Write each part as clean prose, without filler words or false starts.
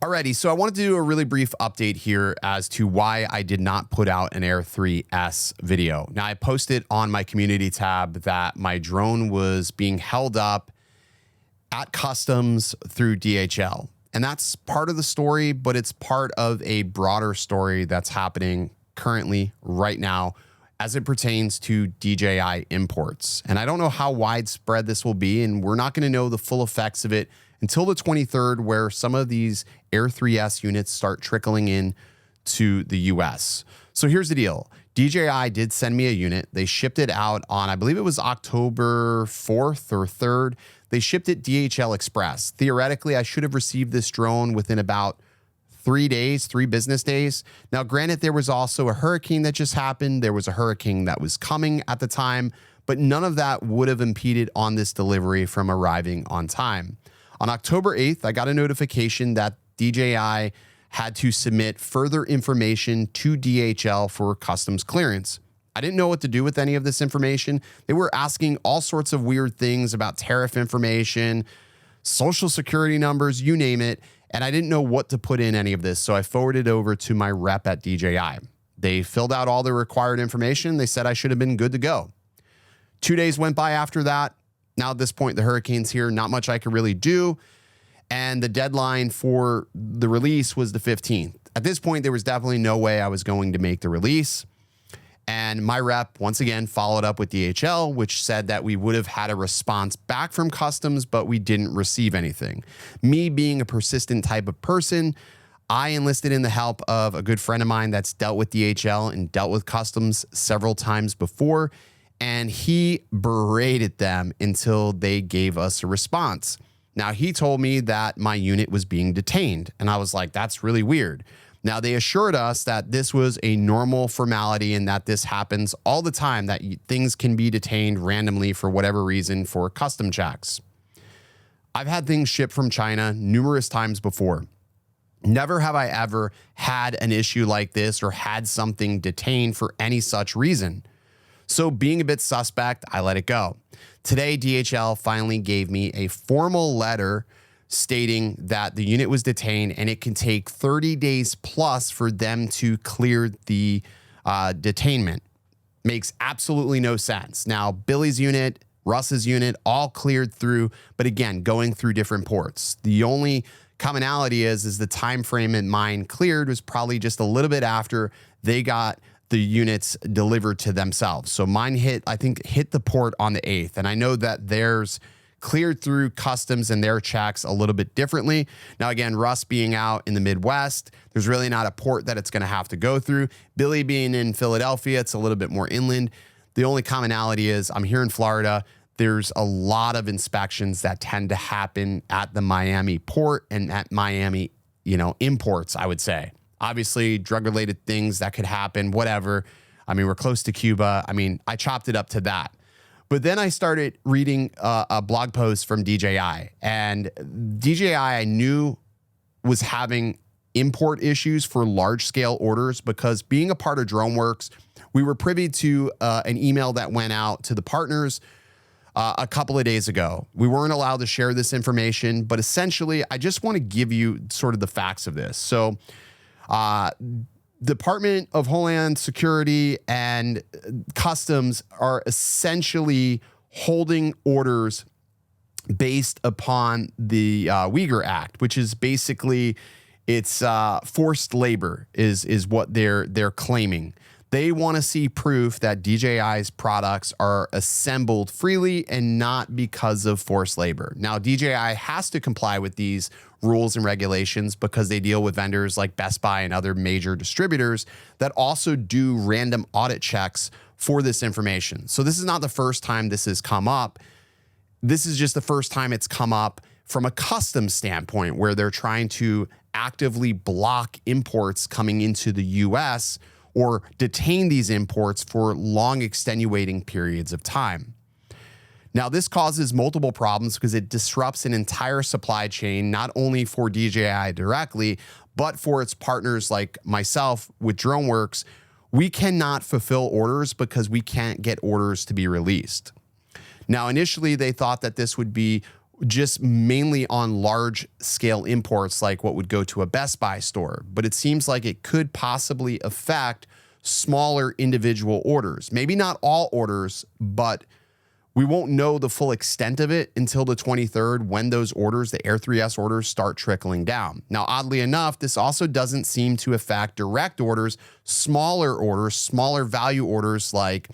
Alrighty, so I wanted to do a really brief update here as to why I did not put out an Air 3S video. Now, I posted on my community tab that my drone was being held up at customs through DHL. And that's part of the story, but it's part of a broader story that's happening currently right now as it pertains to DJI imports. And I don't know how widespread this will be, and we're not going to know the full effects of it until the 23rd, where some of these Air 3S units start trickling in to the US. So here's the deal. DJI did send me a unit. They shipped it out on, I believe it was October 4th or 3rd. They shipped it DHL Express. Theoretically, I should have received this drone within about 3 days, 3 business days. Now, granted, there was also a hurricane that just happened. There was a hurricane that was coming at the time, but none of that would have impeded on this delivery from arriving on time. On October 8th, I got a notification that DJI had to submit further information to DHL for customs clearance. I didn't know what to do with any of this information. They were asking all sorts of weird things about tariff information, social security numbers, you name it, and I didn't know what to put in any of this, so I forwarded it over to my rep at DJI. They filled out all the required information. They said I should have been good to go. 2 days went by after that. Now at this point, the hurricane's here, not much I could really do. And the deadline for the release was the 15th. At this point, there was definitely no way I was going to make the release. And my rep, once again, followed up with DHL, which said that we would have had a response back from customs, but we didn't receive anything. Me being a persistent type of person, I enlisted in the help of a good friend of mine that's dealt with DHL and dealt with customs several times before. And he berated them until they gave us a response. Now, he told me that my unit was being detained, and I was like, that's really weird. Now, they assured us that this was a normal formality and that this happens all the time, that things can be detained randomly for whatever reason for custom checks. I've had things shipped from China numerous times before. Never have I ever had an issue like this or had something detained for any such reason. So being a bit suspect, I let it go. Today, DHL finally gave me a formal letter stating that the unit was detained and it can take 30 days plus for them to clear the detainment. Makes absolutely no sense. Now, Billy's unit, Russ's unit, all cleared through, but again, going through different ports. The only commonality is the time frame in mine cleared was probably just a little bit after they got the units delivered to themselves. So mine hit the port on the 8th. And I know that theirs cleared through customs and their checks a little bit differently. Now, again, Russ being out in the Midwest, there's really not a port that it's going to have to go through. Billy being in Philadelphia, it's a little bit more inland. The only commonality is I'm here in Florida. There's a lot of inspections that tend to happen at the Miami port and at Miami, imports, I would say. Obviously, drug-related things that could happen, whatever. I mean, we're close to Cuba. I mean, I chopped it up to that. But then I started reading a blog post from DJI. And DJI, I knew, was having import issues for large-scale orders because being a part of DroneWorks, we were privy to an email that went out to the partners a couple of days ago. We weren't allowed to share this information, but essentially, I just want to give you sort of the facts of this. So, Department of Homeland Security and Customs are essentially holding orders based upon the Uyghur Act, which is basically it's forced labor is what they're claiming. They want to see proof that DJI's products are assembled freely and not because of forced labor. Now, DJI has to comply with these rules and regulations because they deal with vendors like Best Buy and other major distributors that also do random audit checks for this information. So this is not the first time this has come up. This is just the first time it's come up from a customs standpoint where they're trying to actively block imports coming into the US or detain these imports for long extenuating periods of time. Now, this causes multiple problems because it disrupts an entire supply chain, not only for DJI directly, but for its partners like myself with DroneWorks. We cannot fulfill orders because we can't get orders to be released. Now, initially, they thought that this would be just mainly on large scale imports like what would go to a Best Buy store. But it seems like it could possibly affect smaller individual orders. Maybe not all orders, but we won't know the full extent of it until the 23rd when those orders, the Air 3S orders, start trickling down. Now, oddly enough, this also doesn't seem to affect direct orders, smaller value orders like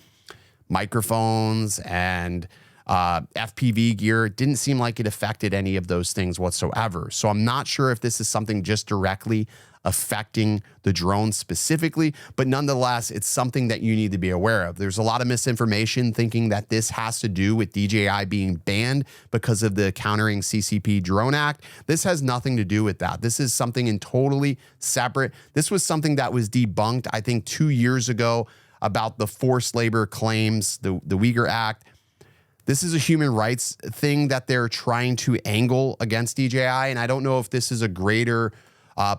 microphones and FPV gear. It didn't seem like it affected any of those things whatsoever. So I'm not sure if this is something just directly affecting the drone specifically, but nonetheless, it's something that you need to be aware of. There's a lot of misinformation thinking that this has to do with DJI being banned because of the Countering CCP Drone Act. This has nothing to do with that. This is something totally separate. This was something that was debunked, I think, 2 years ago about the forced labor claims, the Uyghur Act. This is a human rights thing that they're trying to angle against DJI, and I don't know if this is a greater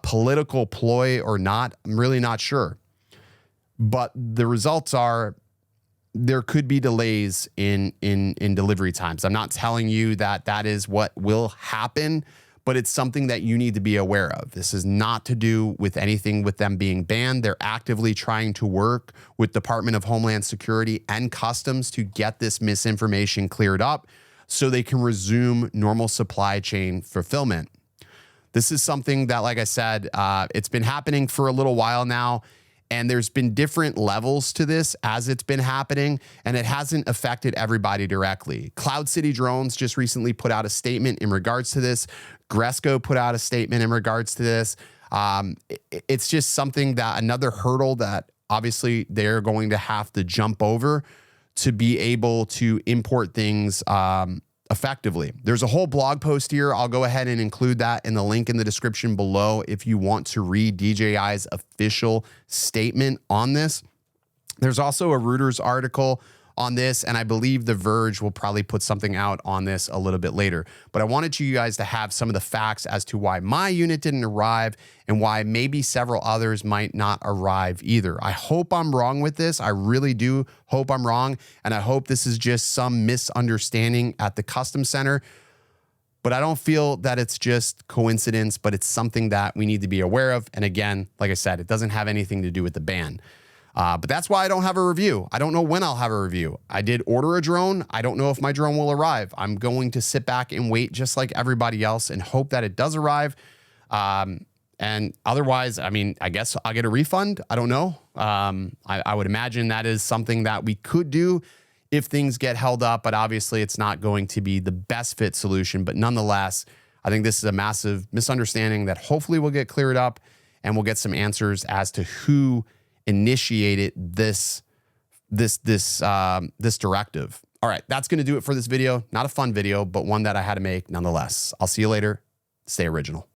political ploy or not. I'm really not sure. But the results are there could be delays in delivery times. I'm not telling you that that is what will happen, but it's something that you need to be aware of. This is not to do with anything with them being banned. They're actively trying to work with Department of Homeland Security and Customs to get this misinformation cleared up so they can resume normal supply chain fulfillment. This is something that, like I said, it's been happening for a little while now, and there's been different levels to this as it's been happening, and it hasn't affected everybody directly. Cloud City Drones just recently put out a statement in regards to this. Gresco put out a statement in regards to this. It's just something that another hurdle that obviously they're going to have to jump over to be able to import things effectively. There's a whole blog post here. I'll go ahead and include that in the link in the description below if you want to read DJI's official statement on this. There's also a Reuters article on this, and I believe The Verge will probably put something out on this a little bit later. But I wanted you guys to have some of the facts as to why my unit didn't arrive and why maybe several others might not arrive either. I hope I'm wrong with this. I really do hope I'm wrong, and I hope this is just some misunderstanding at the Customs Center. But I don't feel that it's just coincidence, but it's something that we need to be aware of. And again, like I said, it doesn't have anything to do with the ban. But that's why I don't have a review. I don't know when I'll have a review. I did order a drone. I don't know if my drone will arrive. I'm going to sit back and wait just like everybody else and hope that it does arrive. And otherwise, I mean, I guess I'll get a refund. I don't know. I would imagine that is something that we could do if things get held up, but obviously it's not going to be the best fit solution. But nonetheless, I think this is a massive misunderstanding that hopefully will get cleared up and we'll get some answers as to who initiated this directive. All right, that's going to do it for this video. Not a fun video, but one that I had to make nonetheless. I'll see you later. Stay original.